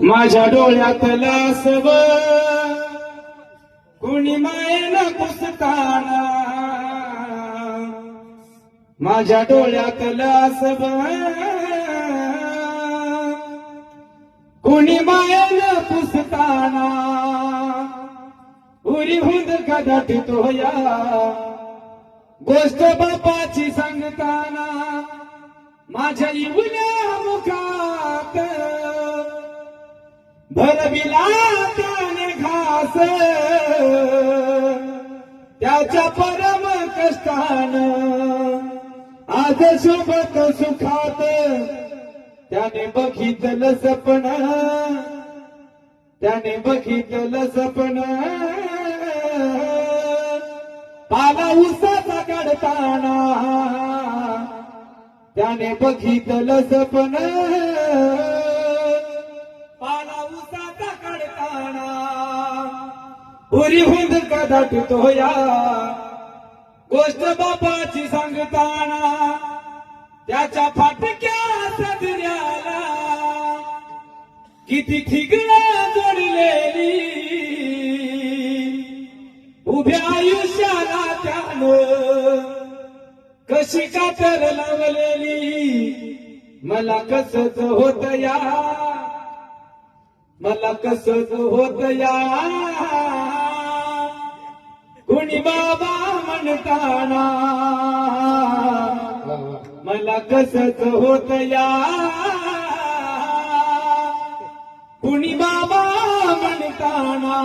माझ्या डोळ्यातलं सव कुणी मायेनं पुसताना, माझ्या डोळ्यातलं सव कुणी मायेनं पुसताना, उरी हुंद कदाटितो या गोष्ट बापाची सांगताना, माझ्या इवल्या मुखात भरविला त्याने घास, त्याच्या परम कष्टानं आज सोबत सुखात त्याने बघितलं सपन, त्याने बघितलं सपन, पाला उसाचा काढताना त्याने बघितलं सपन, पाला उसाचा काढताना उरी हुंद कदाटितो या गोष्ट बापाची सांगताना, त्याच्या फाटक्या सदऱ्याला किती ठिगळा जोडलेली, उभ्या आयुष्याला त्यानं कशी कातर लावलेली, मला कसच होत या, मला कसच होत या, कुणी बाबा म्हणताना मला कसच होत या, कुणी बाबा म्हणताना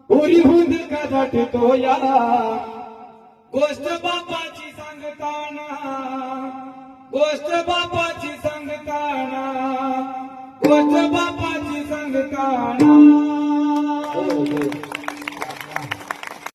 उरी हुंद कदाटितो या गोष्ट बापाची सांगताना, गोष्ट बापाची सांगताना, गोष्ट बापाची सांगताना.